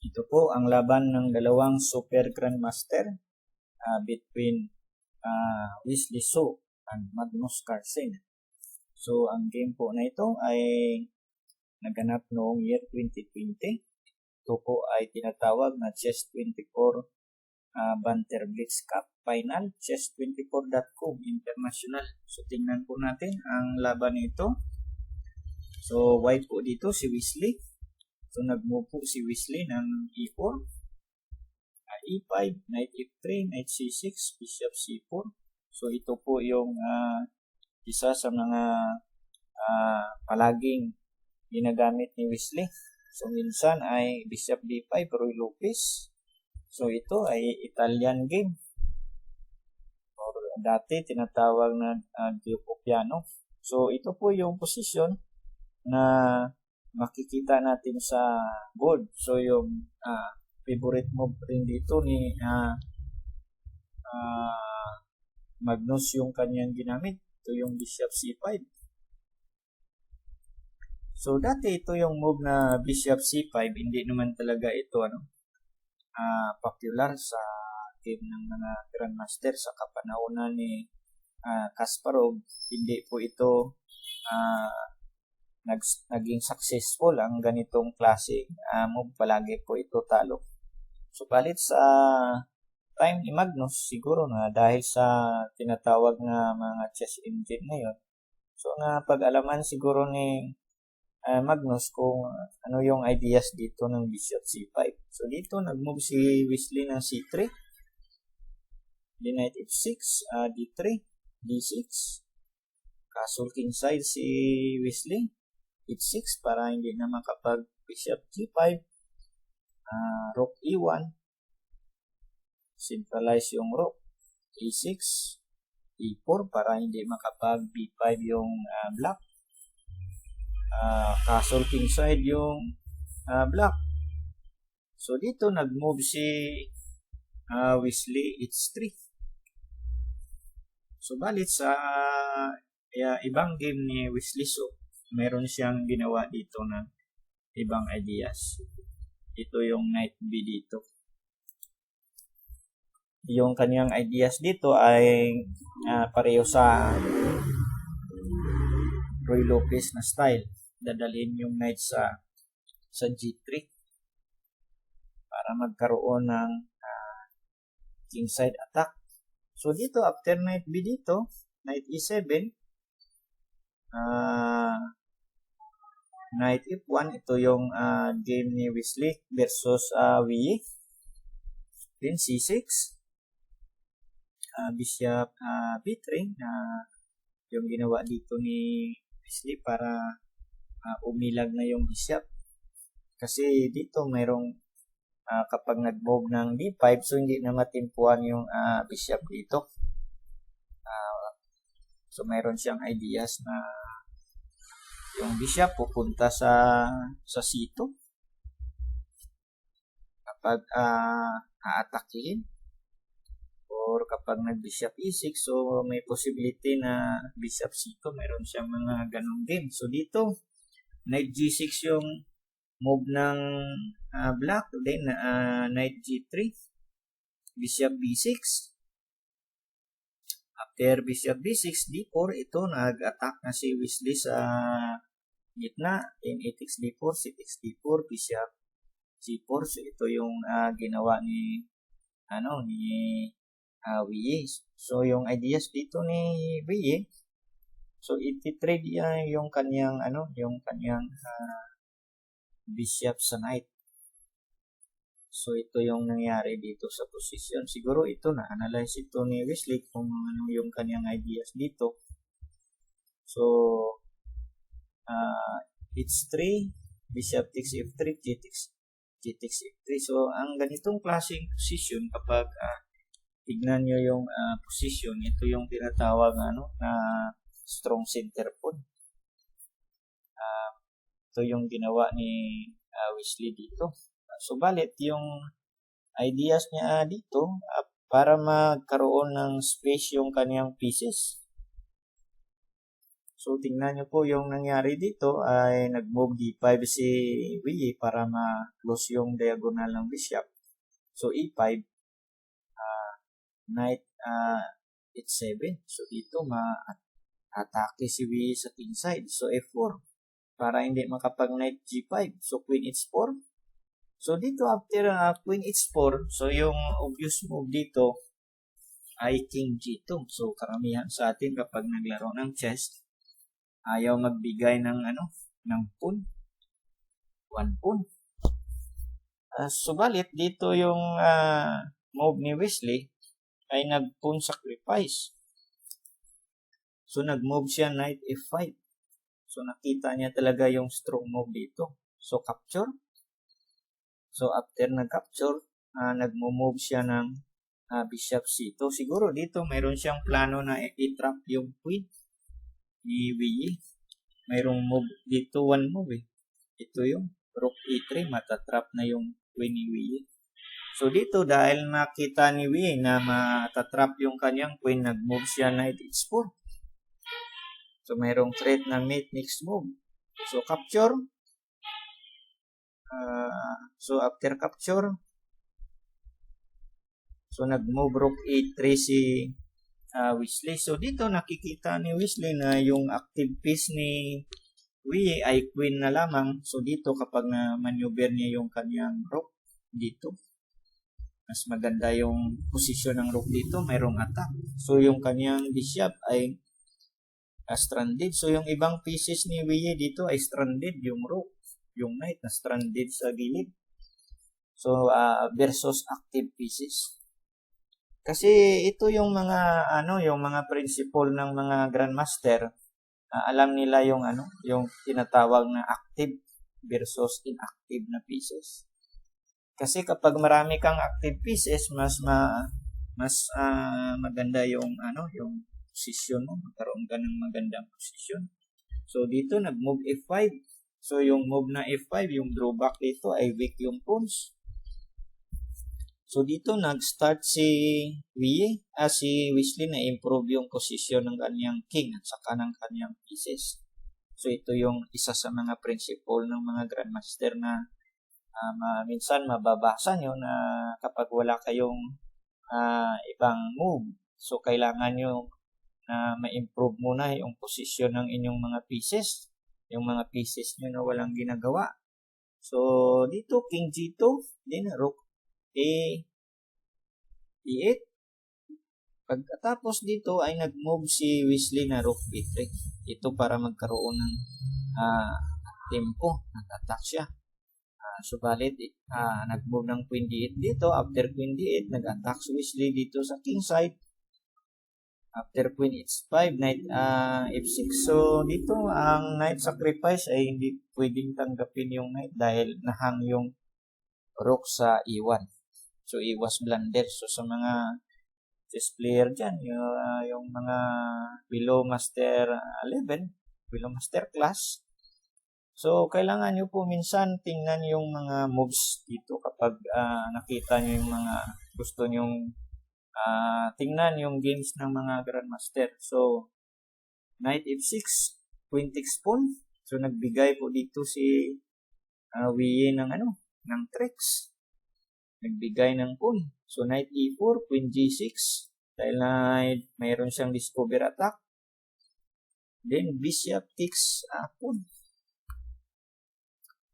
Ito po ang laban ng dalawang super grandmaster between Wesley So and Magnus Carlsen. So ang game po na ito ay naganap noong year 2020. Ito po ay tinatawag na Chess24 Banter Blitz Cup Final, chess24.com International. So tingnan po natin ang laban nito. So white po dito si Wesley. So nag-move po si Wesley ng E4, E5, Knight F3, Knight C6, Bishop C4. So ito po yung isa sa mga palaging ginagamit ni Wesley. So minsan ay Bishop D5, Ruy Lopez. So ito ay Italian game. Or dati tinatawag na Duke of Piano. So ito po yung position na makikita natin sa board. So yung favorite move rin dito ni Magnus yung kanyang ginamit. Ito yung Bishop C5. So dati ito yung move na Bishop C5, hindi naman talaga ito popular sa game ng mga grandmaster sa kapanahonan ni Kasparov. Hindi po ito naging successful ang ganitong klase move, palagi po ito talo. So balit sa time ni Magnus, siguro na dahil sa tinatawag na mga chess engine ngayon, so pag-alaman siguro ni Magnus kung ano yung ideas dito ng Bishop C5. So dito nag-move si Wesley ng C3, Knight F6, D3, D6, Castle Kingside si Wesley, H6 para hindi na makapag Bishop G5, Rook E1, centralize yung Rook, E6, E4 para hindi makapag B5 yung Black, Castle Kingside yung Black. So dito nag-move si Wesley H3. So balit sa ibang game ni Wesley So, meron siyang ginawa dito na ibang ideas. Ito yung Knight B dito. Yung kanyang ideas dito ay pareho sa Ruy Lopez na style. Dadalhin yung Knight sa G3 para magkaroon ng kingside attack. So dito after Knight B dito, Knight E7, Knight F1, ito yung game ni Wesley versus Wii. Then C6, Bishop B3, yung ginawa dito ni Wesley para umilag na yung Bishop. Kasi dito mayroong kapag nag-move ng D5, so hindi na matimpuan yung Bishop dito. So mayroon siyang ideas na yung Bishop pupunta sa C2 kapag aatakihin, or kapag nag-Bishop E6, so may possibility na Bishop C2, mayroon siyang mga ganong game. So dito Knight G6 yung move ng Black, then Knight G3, Bishop B6. After Bishop B6, D4, ito nag-attack na si Wesley sa gitna, then A6 D4, C6 D4, Bishop G4. So ito yung ginawa ni Wii. So yung ideas dito ni Wii, so iti-trade yung kanyang Bishop sa Knight. So ito yung nangyari dito sa position. Siguro ito na-analyze ito ni Wesley kung ano yung kanyang ideas dito. So H3, Bishop takes F3, G takes F3. So ang ganitong klaseng position, kapag tignan nyo yung position, ito yung tinatawag na strong center pawn. Ito yung ginawa ni Wesley dito. So balit yung ideas niya dito para magkaroon ng space yung kanyang pieces. So, tingnan nyo po yung nangyari dito ay nag-move D5 si Wei para ma-close yung diagonal ng bishop. So, E5, Knight H7. So, dito ma-atake si Wei sa king side. So, F4 para hindi makapag-Knight G5. So, Queen H4. So, dito after Queen H4, so yung obvious move dito ay King G2. So, karamihan sa atin kapag naglaro ng chess, ayaw magbigay ng ng pawn. One pawn. Subalit, dito yung move ni Wesley ay nag-pawn sacrifice. So, nag-move siya Knight F5. So, nakita niya talaga yung strong move dito. So, capture. So, after nag-capture, nag-move siya ng Bishop C2. Siguro dito, mayroon siyang plano na i-trap yung queen ni Wei. Mayroong move dito, one move eh. Ito yung Rook E3, matatrap na yung queen ni Wei. So, dito, dahil makita ni Wei na matatrap yung kanyang queen, nag-move siya Knight H4. So, mayroong threat na mate next move. So, capture. So, after capture, so, nag-move Rook E3 si Wesley. So, dito nakikita ni Wesley na yung active piece ni Wei ay queen na lamang. So, dito kapag na-maneuver niya yung kanyang rook dito, mas maganda yung posisyon ng rook dito, mayroong attack. So, yung kanyang bishop ay stranded. So, yung ibang pieces ni Wei dito ay stranded. Yung rook, yung knight na stranded sa gilid. So, versus active pieces. Kasi ito yung mga yung mga principle ng mga grandmaster. Alam nila yung yung tinatawag na active versus inactive na pieces. Kasi kapag marami kang active pieces, mas maganda yung yung position mo, magkaroon ka ng magandang position. So dito nag-move F5. So yung move na F5, yung drawback dito ay weak yung pawns. So dito nag-start si Wesley na improve yung position ng kanyang king at saka ng kanyang pieces. So ito yung isa sa mga principle ng mga grandmaster na minsan mababasa nyo na kapag wala kayong ibang move, so kailangan nyo na ma-improve muna yung position ng inyong mga pieces, yung mga pieces nyo na walang ginagawa. So dito King G2, din Rook E8. Pagkatapos dito ay nag-move si Wesley na Rook E3. Ito para magkaroon ng tempo. Nag-attack siya. Subalit, nag-move ng Queen D8 dito. After Queen D8, nag-attack si Wesley dito sa king side. After Queen H5, Knight F6. So, dito ang Knight sacrifice ay hindi pwedeng tanggapin yung Knight dahil nahang yung Rook sa E1. So, iwas blunder. So, sa mga chess player dyan, yung mga below master 11, below master class. So, kailangan nyo po minsan tingnan yung mga moves dito kapag nakita nyo yung mga gusto nyong tingnan yung games ng mga grandmaster. So, Knight F6, Queen takes pawn. So, nagbigay po dito si Wei ng tricks. Nagbigay ng pawn. So, Knight E4, Queen G6. Dahil mayroon siyang discover attack. Then, Bishop takes pawn.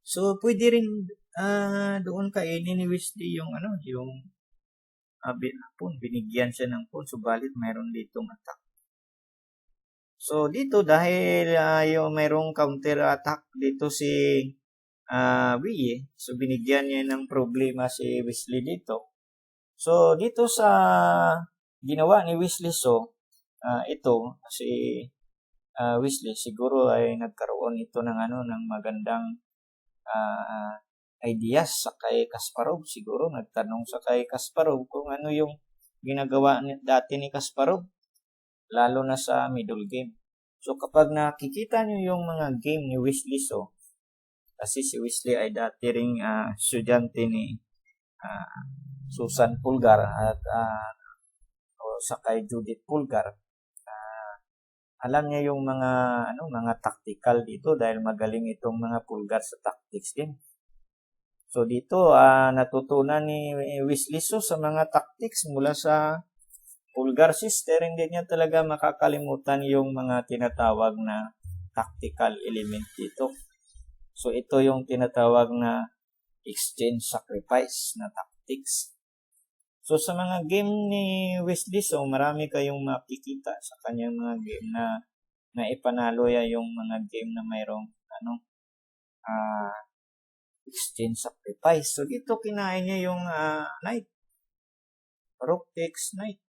So, pwede rin doon kainin ni Wesley yung pawn. Binigyan siya ng pawn. Subalit, mayroon ditong attack. So, dito dahil yung mayroong counter attack dito si Wei, so binigyan niya ng problema si Wesley dito. So dito sa ginawa ni Wesley, so ito si Wesley siguro ay nagkaroon ito ng ng magandang ideas sa kay Kasparov. Siguro nagtanong sa kay Kasparov kung ano yung ginagawa dati ni Kasparov, lalo na sa middle game. So kapag nakikita niyo yung mga game ni Wesley, so kasi si Wesley ay dati ring estudyante ni Susan Pulgar at sa kay Judith Pulgar. alam niya yung mga tactical dito dahil magaling itong mga pulgar sa tactics din. So dito natutunan ni Wesley So sa mga tactics mula sa Pulgar Sister, hindi niya talaga makakalimutan yung mga tinatawag na tactical element dito. So ito yung tinatawag na exchange sacrifice na tactics. So sa mga game ni Wesley So, marami kayong makikita sa kanyang mga game na ipanalo ya yung mga game na mayroong exchange sacrifice. So dito kinain niya yung knight. Rook takes knight.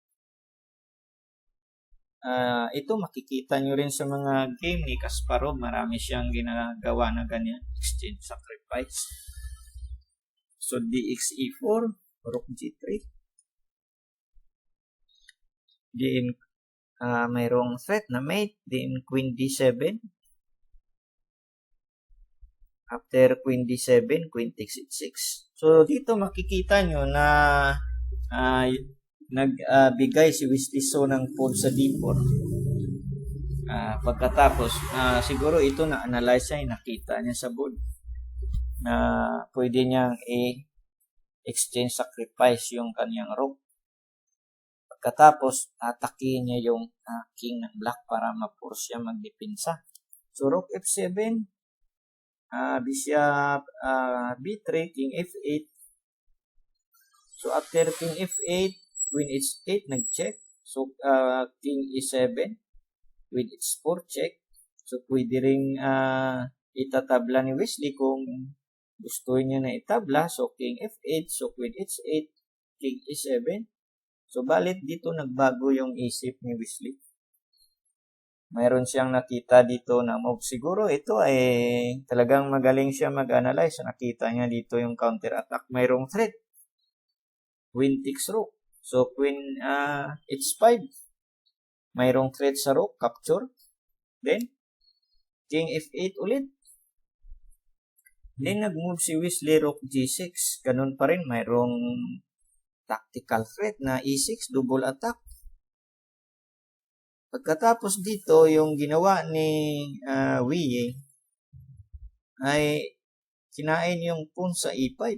Ito makikita nyo rin sa mga game ni Kasparov. Marami siyang ginagawa na ganyan. Exchange sacrifice. So dx e4, rook g3. Then mayroong threat na mate. Then queen d7. After queen d7, queen takes h6. So dito makikita nyo na nagbigay si Wesley So ng pawn sa d4. Pagkatapos, siguro ito na-analyze niya, nakita niya sa board na pwede niyang exchange sacrifice yung kanyang rook. Pagkatapos, atakihin niya yung king ng black para ma-force siya magdepensa. So, rook f7, bishop b3, king f8. So, after king f8, queen h8, nag-check. So, king e7, queen h4, check. So, pwede rin itatabla ni Wesley kung gusto niya na itabla. So, king f8, so queen h8, king e7. So, balit dito nagbago yung isip ni Wesley. Mayroon siyang nakita dito na move. Siguro ito ay talagang magaling siya mag-analyze. Nakita niya dito yung counter-attack. Mayroong threat. Queen takes rook. So, queen h5. Mayroong threat sa rook. Capture. Then, king f8 ulit. Then, nag-move si Wesley rook g6. Ganun pa rin. Mayroong tactical threat na e6, double attack. Pagkatapos dito, yung ginawa ni Wei ay kinain yung pawn sa e5.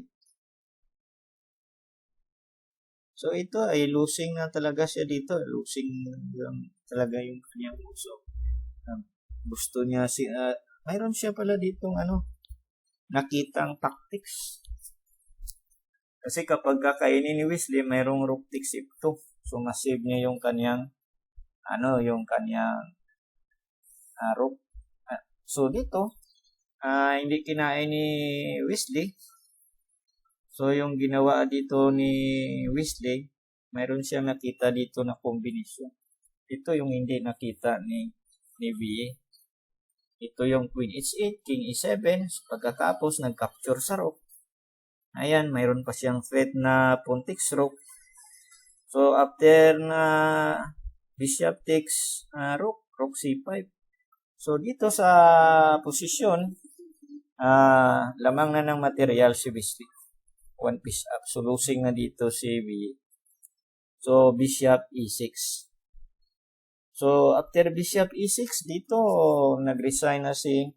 So, ito ay losing na talaga siya dito. Losing talaga yung kanyang puso. Gusto niya mayroon siya pala ditong nakitang tactics. Kasi kapag kakainin ni Wesley, mayroong rook takes f2. So, masave niya yung kanyang rook. So, dito, hindi kinain ni Wesley. So, yung ginawa dito ni Wesley, mayroon siyang nakita dito na kombinasyon. Ito yung hindi nakita ni VA. Ito yung queen h8, king e7. Pagkatapos, nag-capture sa rook. Ayan, mayroon pa siyang threat na pawn takes rook. So, after na bishop takes rook c5. So, dito sa posisyon, lamang na ng material si Wesley. One piece up. So, losing na dito si VA. So, bishop e6. So, after bishop e6, dito nag-resign na si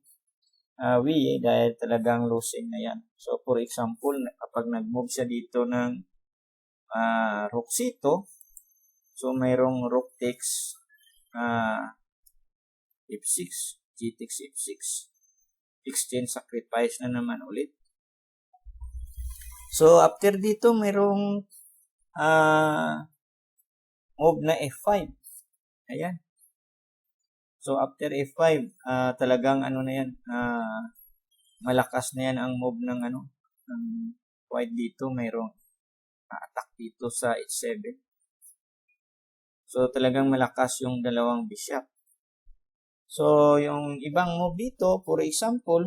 VA dahil talagang losing na yan. So, for example, kapag nag-move siya dito ng rook c2, so mayroong rook takes f6, g takes f6, exchange sacrifice na naman ulit. So, after dito, mayroong move na f5. Ayan. So, after f5, talagang na yan, malakas na yan ang move ng ng white dito. Mayroong attack dito sa h7. So, talagang malakas yung dalawang bishop. So, yung ibang move dito, for example,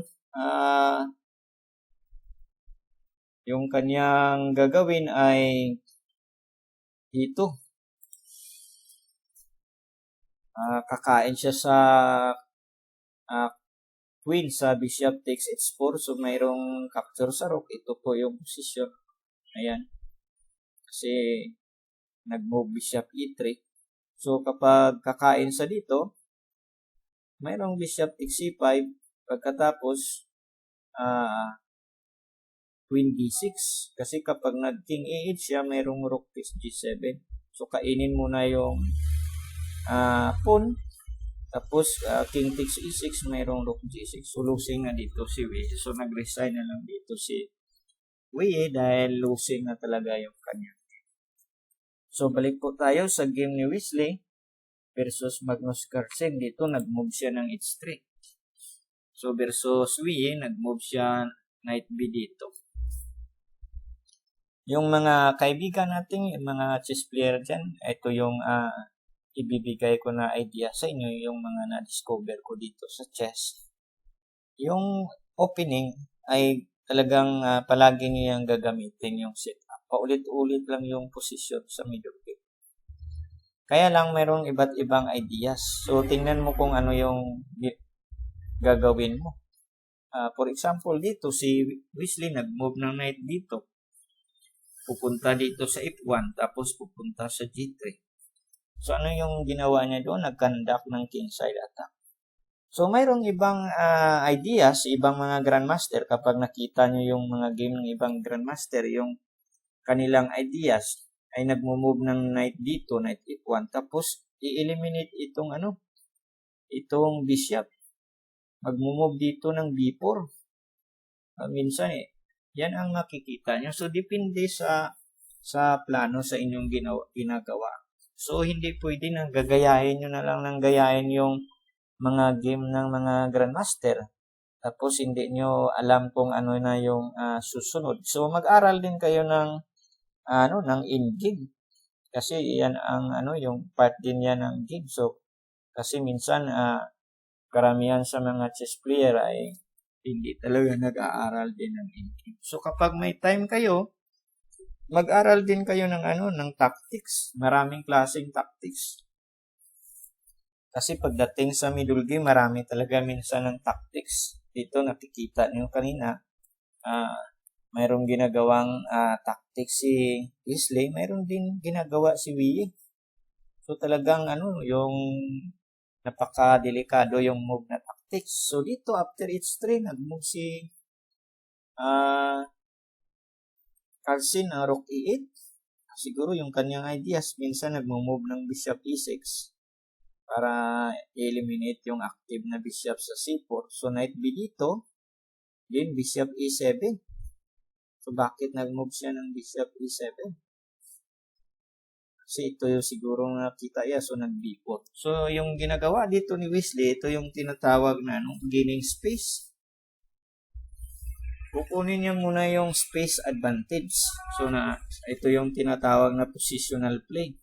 yung kanyang gagawin ay dito. Kakain siya sa queen sa bishop takes h4. So, mayroong capture sa rook. Ito po yung position. Ayan. Kasi, nag-move bishop e3. So, kapag kakain sa dito, mayroong bishop takes c5, pagkatapos queen d6. Kasi kapag nag-king e8 siya, mayroong rook takes g7. So, kainin mo na yung pawn. Tapos, king takes e6, mayroong rook g6. So, losing na dito si Wei. So, nag-resign na lang dito si Wei dahil losing na talaga yung kanya. So, balik po tayo sa game ni Wesley versus Magnus Carlsen. Dito, nag-move siya ng h3. So, versus Wei, nag-move siya knight b dito. Yung mga kaibigan natin, yung mga chess player dyan, ito yung ibibigay ko na idea sa inyo, yung mga na-discover ko dito sa chess. Yung opening ay talagang palagi niyo yung gagamitin yung setup. Paulit-ulit lang yung position sa middle game. Kaya lang mayroong iba't ibang ideas. So, tingnan mo kung ano yung gagawin mo. For example, dito si Wesley nag-move ng knight dito. Pupunta dito sa f1, tapos pupunta sa g3. So, ano yung ginawa niya doon? Nag-conduct ng kingside attack. So, mayroong ibang ideas, ibang mga grandmaster. Kapag nakita nyo yung mga game ng ibang grandmaster, yung kanilang ideas, ay nagmo-move ng knight dito, knight f1, tapos i-eliminate itong bishop. Mag-move dito ng b4. Minsan yan ang makikita nyo. So, depende sa plano sa inyong ginagawa. So, hindi pwede na gagayahin nyo na lang ng gayahin yung mga game ng mga grandmaster. Tapos, hindi nyo alam kung ano na yung susunod. So, mag-aral din kayo ng in-game. Kasi yan ang yung part din yan ng game. So, kasi minsan, karamihan sa mga chess player ay hindi talaga nag-aaral din ng in-game. So, kapag may time kayo, mag-aral din kayo ng ng tactics. Maraming klaseng tactics. Kasi pagdating sa middle game, marami talaga minsan ng tactics. Dito, nakikita niyo kanina, mayroong ginagawang tactics si Wesley, mayroong din ginagawa si Wei. So, talagang yung napaka-delikado yung move na tactics. So, dito, after h3, nag-move si Carlsen rook e8. Siguro yung kanyang ideas, minsan nagmo-move ng bishop e6 para eliminate yung active na bishop sa c4. So, knight b dito, then bishop e7. So, bakit nag-move siya ng bishop e7? Kasi ito yung siguro nakita niya, so nag-b4. So, yung ginagawa dito ni Wesley, ito yung tinatawag na gaining space. Kukunin niya muna yung space advantage. So, ito yung tinatawag na positional play.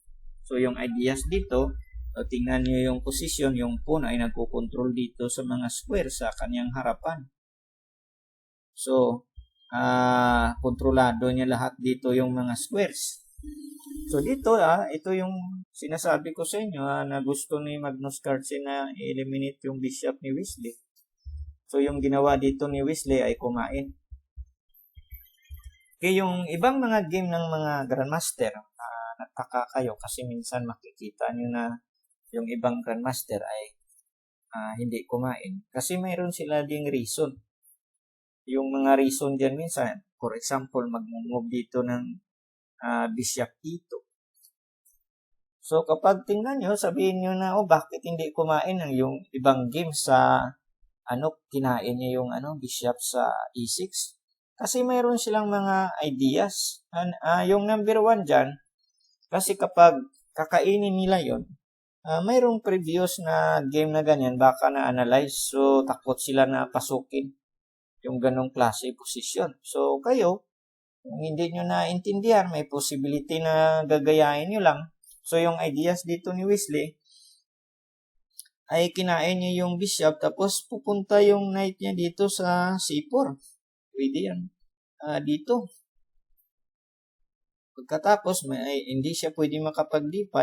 So, yung ideas dito, tingnan niyo yung position, yung pawn ay nagko-control dito sa mga square sa kanyang harapan. So, kontrolado niya lahat dito yung mga squares. So, dito, ito yung sinasabi ko sa inyo na gusto ni Magnus Carlsen na i-eliminate yung bishop ni Wesley. So, yung ginawa dito ni Wesley ay kumain. Okay, yung ibang mga game ng mga grandmaster, nagtaka kayo kasi minsan makikita nyo na yung ibang grandmaster ay hindi kumain. Kasi mayroon sila ding reason. Yung mga reason dyan minsan, for example, mag-move dito ng bishop e2. So, kapag tingnan nyo, sabihin nyo na, bakit hindi kumain ng yung ibang game sa, kinain niya yung, bishop sa e6? Kasi mayroon silang mga ideas. Yung number 1 dyan, kasi kapag kakainin nila yon, mayroong previous na game na ganyan, baka na-analyze. So, takot sila na pasukin yung ganong klase position. So, kayo, kung hindi nyo naintindihan, may possibility na gagayahin nyo lang. So, yung ideas dito ni Wesley, ay kinain niya yung bishop, tapos pupunta yung knight niya dito sa c4. Pwede yan. Dito. Pagkatapos, hindi siya pwede makapag d5.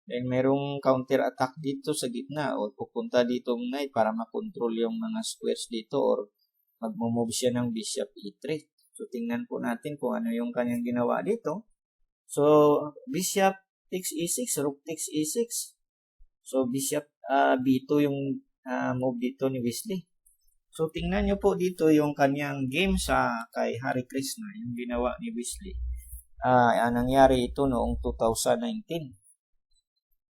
Then, merong counter attack dito sa gitna, o pupunta dito ng knight para makontrol yung mga squares dito, or mag-move siya ng bishop e3. So, tingnan po natin kung ano yung kanyang ginawa dito. So, bishop takes e6, rook takes e6. So, bishop B2 yung move dito ni Wesley. So, tingnan nyo po dito yung kanyang game sa kay Hare Krishna, yung ginawa ni Wesley. Nangyari ito noong 2019.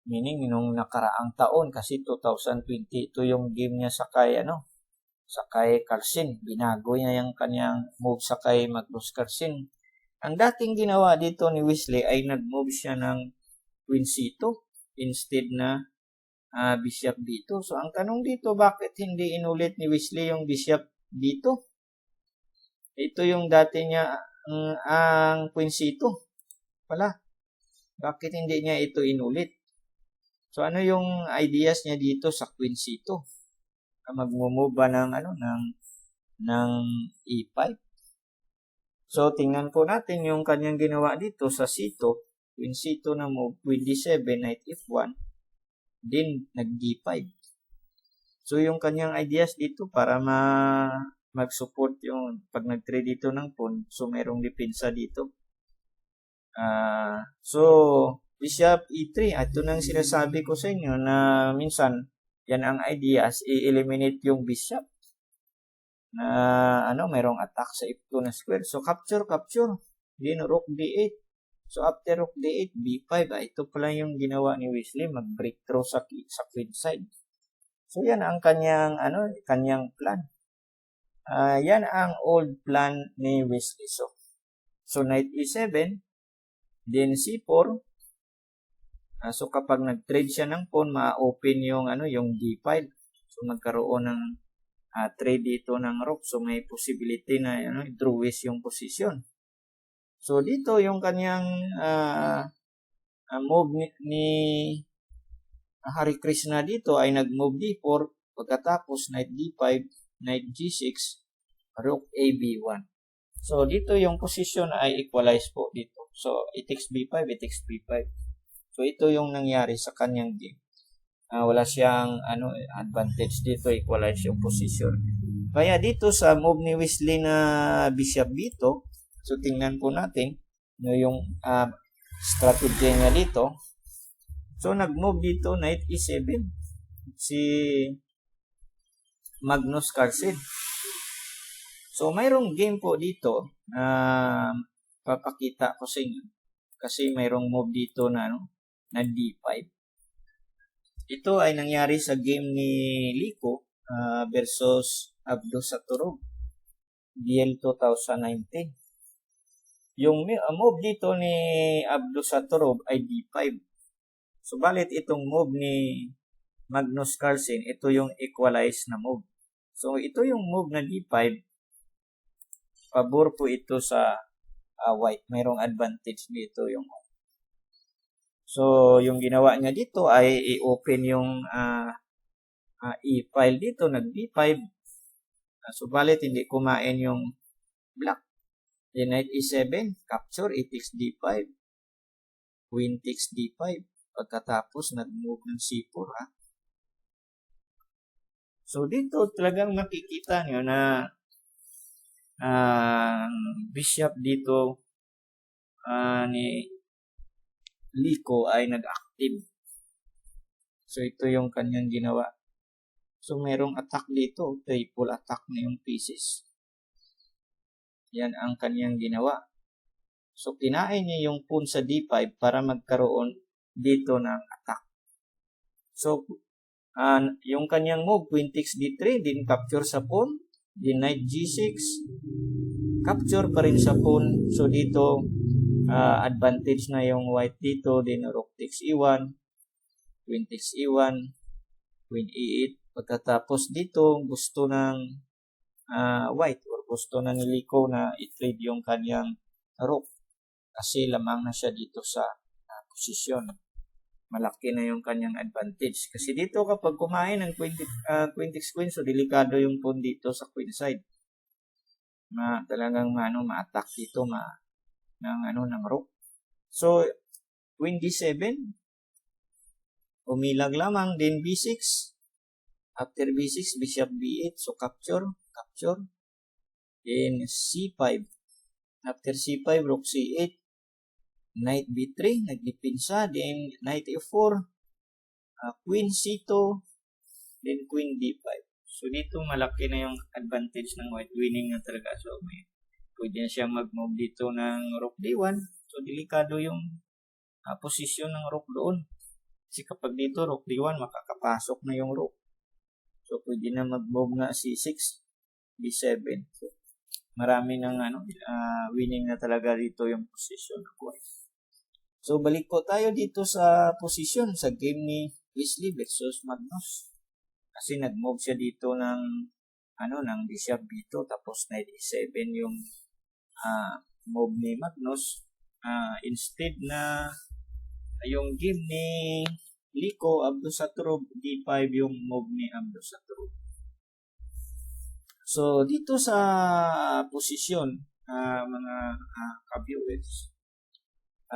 Meaning, nung nakaraang taon, kasi 2020, ito yung game niya sa kay Carlsen. Binago niya yung kanyang move sa kay Magnus Carlsen. Ang dating ginawa dito ni Wesley ay nag-move siya ng Queen C2 instead na Bishop B2. So, ang tanong dito, bakit hindi inulit ni Wesley yung Bishop B2? Ito yung dati niya, ang Queen C2. Wala. Bakit hindi niya ito inulit? So, ano yung ideas niya dito sa Queen C2? Mag-move ba ng E5? So, tingnan po natin yung kanyang ginawa dito sa C2. Queen C2 na move, Queen D7, Knight F1, then nag-D5. So, yung kanyang ideas dito para mag-support yung pag nag-trade dito ng pawn, so merong depensa dito. So, Bishop E3, ito nang sinasabi ko sa inyo na minsan, yan ang ideas, i-eliminate yung Bishop na merong attack sa F2 na square. So, capture, then Rook D8. So, after Rook D8, B5, ito pala yung ginawa ni Wesley, mag-breakthrough sa queen side. So, yan ang kanyang plan. Yan ang old plan ni Wesley. So Knight E7, then C4. So, kapag nag-trade siya ng pawn, ma-open yung D5. So, magkaroon ng trade dito ng rook. So, may possibility na drawish yung position. So, dito yung kanyang move ni Hare Krishna dito ay nag-move D4, pagkatapos Knight D5, Knight G6, Rook AB1. So, dito yung position ay equalize po dito. So, it takes B5, it takes B5. So, ito yung nangyari sa kanyang game. Wala siyang advantage dito, equalize yung position. Kaya dito sa move ni Wesley na Bishop B2, so, tingnan po natin yung strategy niya dito. So, nag-move dito, Knight E7, si Magnus Carlsen. So, mayroong game po dito papakita ko sa inyo. Kasi mayroong move dito na D5. Ito ay nangyari sa game ni Liko versus Abdo Saturov, DL 2019. Yung move dito ni Abdo Saturov ay D5. Subalit itong move ni Magnus Carlsen, ito yung equalized na move. So ito yung move na D5, pabor po ito sa white. Mayroong advantage dito yung white. So yung ginawa niya dito ay i-open yung E-file dito, nag-D5. Subalit hindi kumain yung black. Then Knight E7, capture, it takes D5. Queen takes D5. Pagkatapos, nag-move ng C4, So, dito talagang makikita nyo na bishop dito ni Liko ay nag-active. So, ito yung kanyang ginawa. So, merong attack dito. Triple attack na yung pieces. Yan ang kanyang ginawa. So, kinain niya yung pawn sa D5 para magkaroon dito ng attack. So, yung kanyang move, Queen takes D3, din capture sa pawn, din Knight G6, capture pa rin sa pawn. So, dito, advantage na yung white dito, din Rook takes E1, Queen takes E1, Queen E8. Pagkatapos dito, gusto ng white or gusto na ni Liko na i-trade yung kanyang rook kasi lamang na siya dito sa posisyon. Malaki na yung kanyang advantage. Kasi dito kapag kumain ng queen takes queen, so delikado yung pawn dito sa queen side. Talagang ma-attack dito ng rook. So, queen D7, umilag lamang, din B6. After B6, bishop B8, so capture. Then C5. After C5, rook C8. Knight B3, nagdipinsa. Then Knight F4. Queen C2, then Queen D5. So dito malaki na yung advantage ng white, winning na talaga. So pwede na siya mag-move dito ng Rook D1. So delikado yung posisyon ng Rook doon. Kasi kapag dito Rook D1, makakapasok na yung Rook. So pwede na mag-move nga C6, D7. So marami ng winning na talaga dito yung posisyon ng white. So balik po tayo dito sa posisyon sa game ni Wesley versus Magnus. Kasi nag-move siya dito ng ng bishop dito, tapos knight e7 yung move ni Magnus. Instead na yung game ni Liko Abdusattorov, D5 yung move ni Abdusattorov. So dito sa posisyon, mga ka-viewers,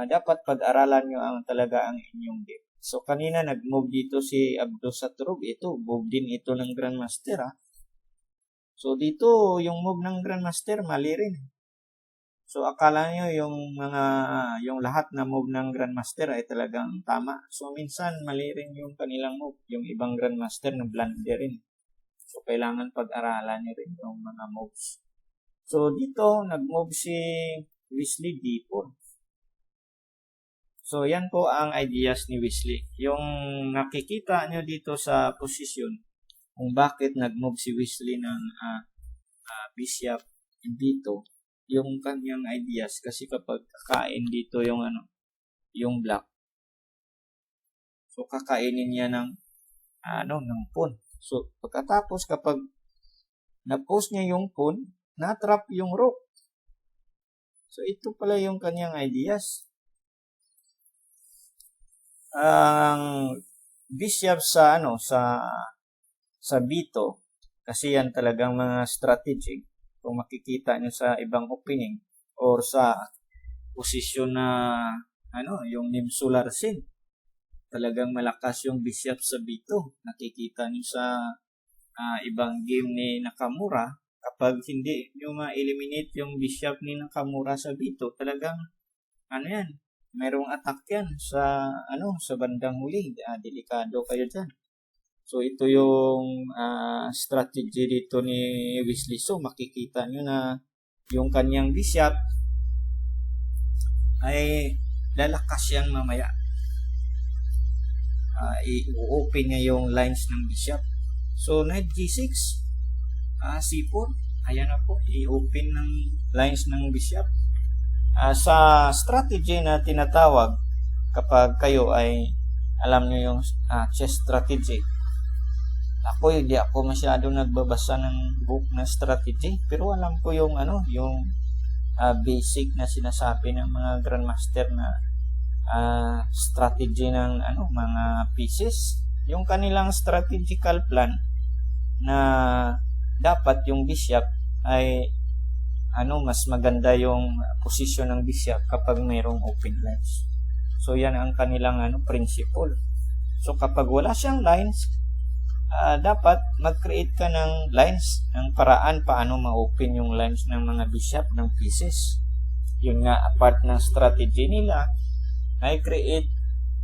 dapat pag-aralan nyo talaga ang inyong game. So, kanina nag-move dito si Abdusattorov. Ito, move din ito ng Grandmaster. So, dito, yung move ng Grandmaster, mali rin. So, akala nyo yung lahat na move ng Grandmaster ay talagang tama. So, minsan, mali rin yung kanilang move. Yung ibang Grandmaster na blunder rin. So, kailangan pag-aralan nyo rin yung mga moves. So, dito, nag-move si Wesley D4. So, yan po ang ideas ni Wesley. Yung nakikita nyo dito sa posisyon, kung bakit nag-move si Wesley ng bishop dito, yung kanyang ideas. Kasi kapag kakain dito yung black, so kakainin niya ng pawn. So, pagkatapos kapag na-post niya yung pawn, na-trap yung rook. So, ito pala yung kanyang ideas. Ang bishop sa B2, kasi yan talagang mga strategy. Kung makikita nyo sa ibang opening or sa posisyon na yung Nimsular Sin, talagang malakas yung bishop sa B2. Nakikita nyo sa ibang game ni Nakamura, kapag hindi nyo ma-eliminate yung bishop ni Nakamura sa B2, talagang mayroong attack yan sa bandang huli. Delikado kayo dyan. So, ito yung strategy dito ni Wesley. So, makikita nyo na yung kanyang bishop ay lalakas yan mamaya. I-open niya yung lines ng bishop. So, knight G6, C4, ayan na po, i-open ng lines ng bishop. Sa strategy na tinatawag, kapag kayo ay alam nyo yung chess strategy, hindi ako masyado nagbabasa ng book na strategy, pero alam ko yung basic na sinasabi ng mga grandmaster na strategy ng mga pieces, yung kanilang strategical plan na dapat yung bishop ay mas maganda yung posisyon ng bishop kapag mayroong open lines. So, yan ang kanilang principle. So, kapag wala siyang lines, dapat mag-create ka ng lines, ng paraan paano ma-open yung lines ng mga bishop, ng pieces. Yun nga, apart ng strategy nila, ay create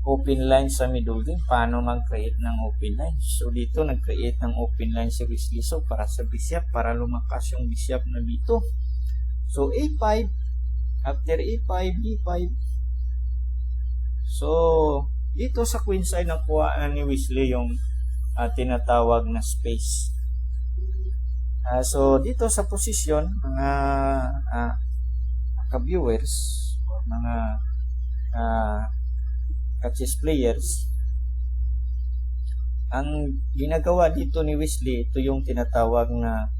open lines sa middle game. Paano mag-create ng open lines? So, dito nag-create ng open lines si Wesley So para sa bishop, para lumakas yung bishop na dito. So, A5, after A5, B5. So, dito sa queen side, nakuha ni Wesley yung tinatawag na space. So, dito sa posisyon, mga ka-viewers, mga ka-chess players, ang ginagawa dito ni Wesley, ito yung tinatawag na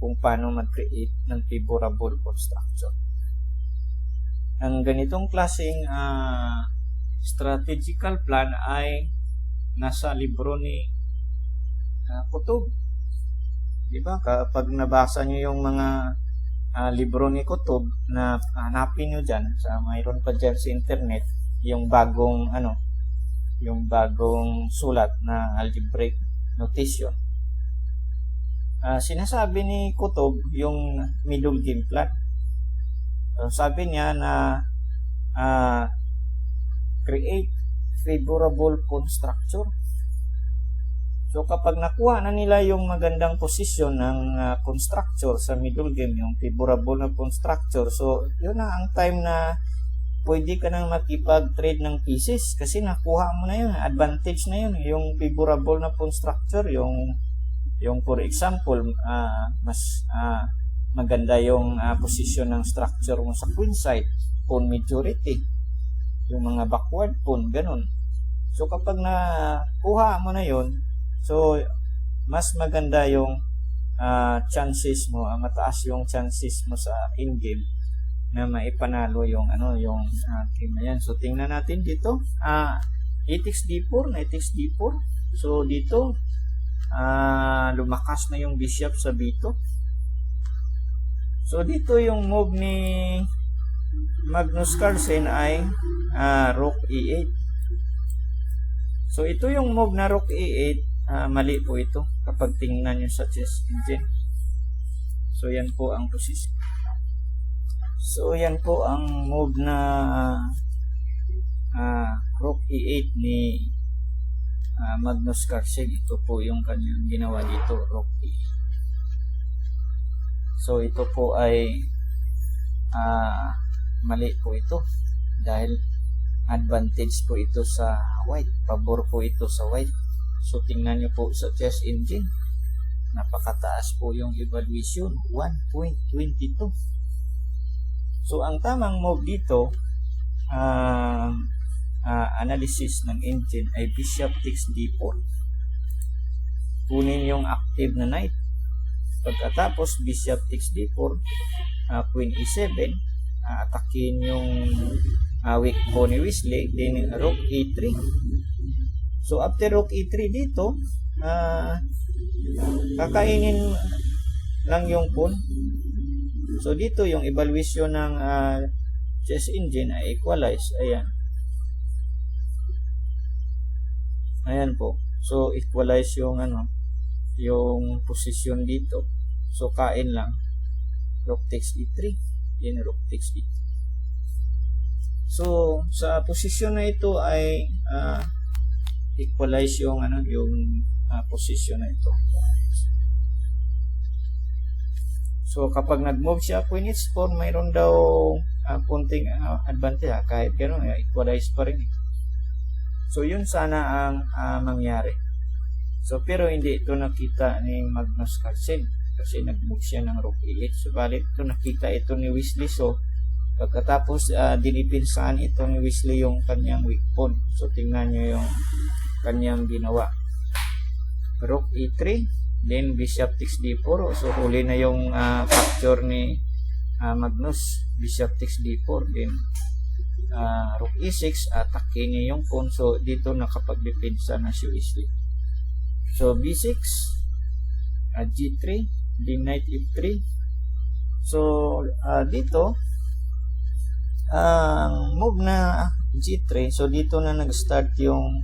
kung paano mag-create ng favorable construction. Ang ganitong klaseng strategical plan ay nasa libro ni Qutb. Diba? Kapag nabasa nyo yung mga libro ni Qutb, na hanapin nyo dyan, mayroon pa dyan sa internet, yung bagong sulat na algebraic notation. Sinasabi ni Qutb yung middle game plan. So, sabi niya na create favorable pawn structure. So kapag nakuha na nila yung magandang posisyon ng pawn structure sa middle game, yung favorable na pawn structure, so yun na ang time na pwede ka nang makipag-trade ng pieces kasi nakuha mo na yun, advantage na yun, yung favorable na pawn structure, yung for example, mas maganda yung posisyon ng structure mo sa queen side, pawn majority, yung mga backward pawn, ganun. So kapag nakuha mo na yun, so mas maganda yung chances mo, mataas yung chances mo sa in-game na maipanalo yung game na yan. So tingnan natin dito, knight d4, so dito lumakas na yung bishop sa b2. So dito yung move ni Magnus Carlsen ay rook e8. So ito yung move na rook e8, mali po ito kapag tingnan nyo sa chess engine. So yan po ang position. So yan po ang move na rook e8 ni Magnus Carlsen. Ito po yung kanyang ginawa dito, rook e8. So ito po ay mali po ito dahil advantage po ito sa white, pabor po ito sa white. So tingnan nyo po sa chess engine, napakataas po yung evaluation, 1.22. So ang tamang move dito, analysis ng engine ay bishop takes d4, kunin yung active na knight. Pagkatapos bishop takes d4, queen e7, atakin yung weak pawn ni Wesley, then rook e3. So after rook e3 dito, kakainin lang yung pawn. So dito yung evaluation ng chess engine ay equalize. Ayan po. So equalize yung yung position dito. So kain lang. Rook takes e3, then rook takes e3. So sa posisyon na ito ay equalize yung posisyon na ito. So kapag nag-move siya queen h4, mayroon daw punting advantage, kahit gano'n equalize pa rin. So yun sana ang mangyari. So pero hindi ito nakita ni Magnus Carlsen kasi nag-move siya ng rook e8. Subalit ito nakita ito ni Wesley. So pagkatapos dinipinsahan ito ni Wesley yung kanyang weak pawn. So tingnan nyo yung kanyang ginawa. Rook e3, then bishop takes d4. So huli na yung capture ni Magnus. Bishop takes d4, then rook e6, atake niya yung pawn. So dito nakapag-depensa na si Wesley. So b6, g3, then knight f3. So dito ang move na g3, so dito na nag-start yung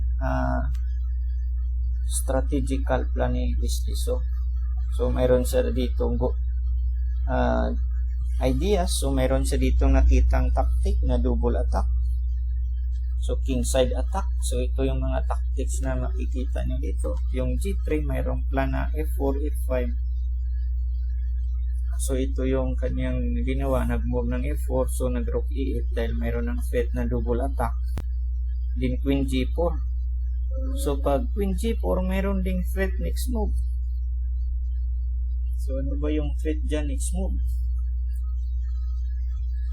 strategical plan ni Wesley. So mayroon siya dito ideas. So mayroon siya dito nakitang tactic na double attack. So king side attack. So ito yung mga tactics na makikita nyo dito. Yung g3 mayroong plan na f4, f5. So ito yung kanyang ginawa, nag-move ng f4, so nag-rook e8 dahil mayroon ng threat na double attack. Then queen g4. So pag queen g4, mayroon ding threat next move. So ano ba yung threat dyan next move?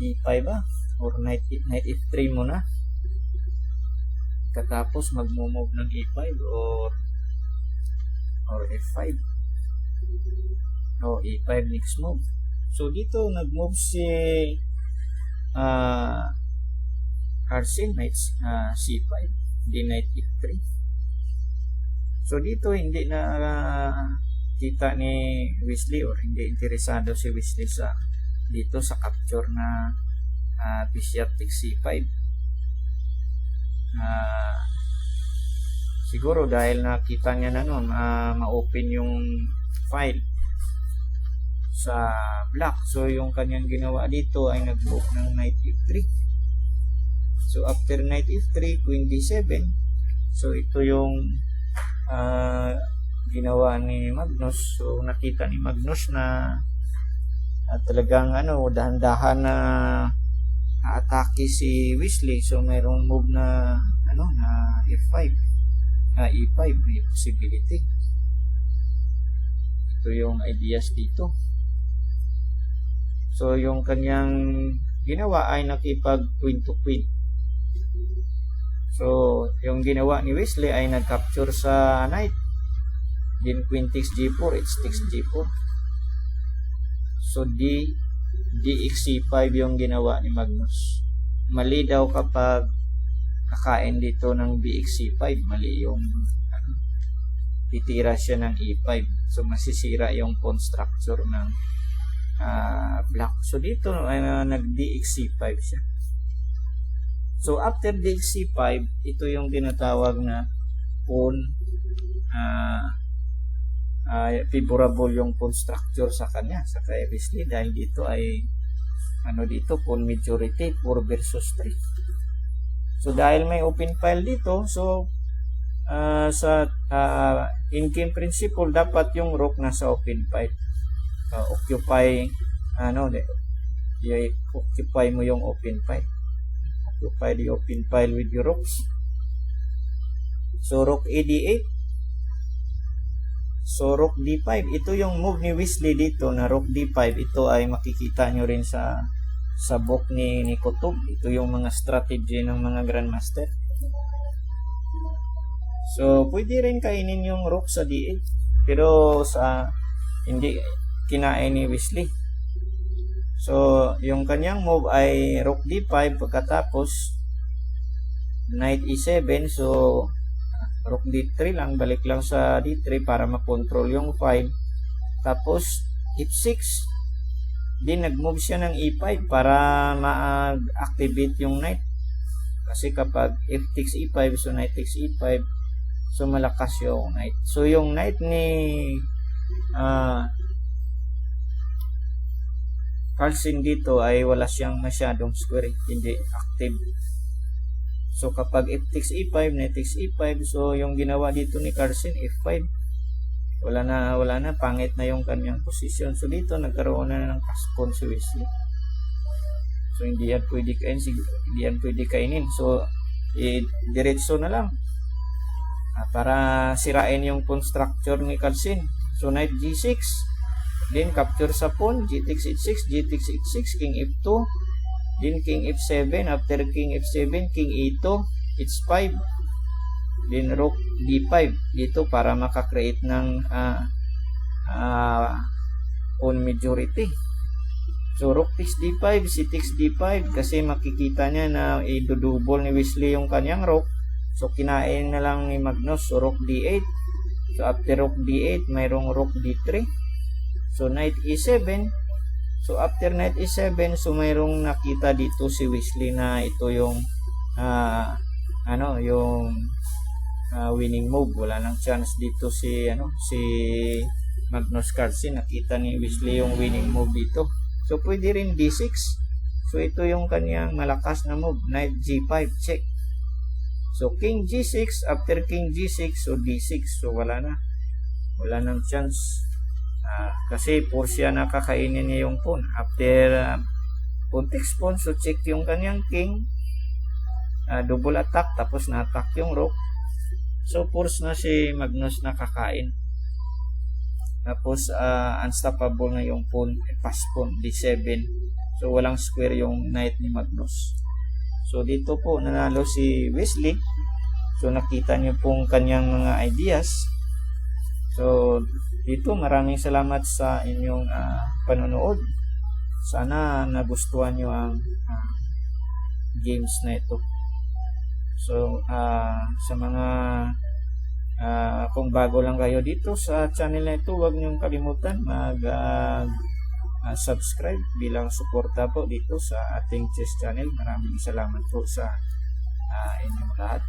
e5 ba? Or knight f3 muna. Katapos mag-move ng e5 or f5. O e5 next move. So dito nag-move si Carlsen, knight c5, then knight f3. So dito hindi na kita ni Wesley or hindi interesado si Wesley dito sa capture na bishop takes c5. Siguro dahil nakita niya na noon ma-open yung file sa black. So yung kanyang ginawa dito ay nag-move ng knight f3. So, after knight f3, queen d7. So, ito yung ginawa ni Magnus. So, nakita ni Magnus na talagang dahan-dahan na atake si Wesley. So, mayroong move na F5. E5 may possibility. Ito yung ideas dito. So, yung kanyang ginawa ay nakipag queen to queen. So, yung ginawa ni Wesley ay nag-capture sa knight. Then, queen takes g4, h takes g4. So, dxc5 yung ginawa ni Magnus. Mali daw kapag kakain dito ng bxc5. Mali yung titira siya ng e5. So, masisira yung pawn structure ng black. So, dito nag-dxc5 siya. So, after dxc5, ito yung tinatawag na pawn favorable yung pawn structure sa kanya, sa kay Wesley, dahil dito ay dito pawn majority 4 versus 3. So, dahil may open file dito, so sa in-game principle, dapat yung rook nasa open file. Occupy occupy mo yung open file. Occupy the open file with your rooks. So, rook ad8. So, rook d5. Ito yung move ni Wesley dito na rook d5. Ito ay makikita nyo rin sa book ni Kutub. Ito yung mga strategy ng mga grandmaster. So, pwede rin kainin yung rook sa d8. Pero hindi kinain ni Wesley. So, yung kanyang move ay rook d5, pagkatapos knight e7. So, rook d3 lang, balik lang sa d3 para makontrol yung 5. Tapos f6. Din nag-move siya ng e5 para ma-activate yung knight. Kasi kapag f takes e5, so knight takes e5, so malakas yung knight. So, yung knight ni Carlsen dito ay wala siyang masyadong square, hindi active. So, kapag f takes e5, knight takes e5, so yung ginawa dito ni Carlsen, f5. Wala na, pangit na yung kanyang position. So, dito nagkaroon na ng paspon si Wesley. So, hindi yan pwede kainin. So, diretso na lang para sirain yung pawn structure ni Carlsen. So, knight g6. Then, capture sa pawn, g takes h6, g takes h6, king f2. Then, king f7. After king f7, king e2, h5. Then, rook d5. Dito, para makakreate ng pawn majority. So, rook takes d5, c takes d5. Kasi makikita niya na idudouble ni Wesley yung kanyang rook. So, kinain na lang ni Magnus. So, rook d8. So, after rook d8, mayroong rook d3. So, knight e7. So, after knight e7, so mayroong nakita dito si Wesley na ito yung winning move. Wala nang chance dito si Magnus Carlsen. Nakita ni Wesley yung winning move dito. So, pwede rin d6. So, ito yung kanyang malakas na move. Knight g5, check. So, king g6. After king g6, so d6. So, wala nang chance. Kasi force siya nakakainin niya yung pawn. After pawn takes pawn, so check yung kanyang king. Double attack, tapos na-attack yung rook. So, force na si Magnus nakakain. Tapos, unstoppable na yung pawn, pass pawn, d7. So, walang square yung knight ni Magnus. So, dito po, nanalo si Wesley. So, nakita niyo pong kanyang mga ideas. So, dito, maraming salamat sa inyong panonood. Sana nagustuhan nyo ang games na ito. So, sa mga kung bago lang kayo dito sa channel na ito, huwag nyong kalimutan subscribe bilang suporta po dito sa ating chess channel. Maraming salamat po sa inyong lahat.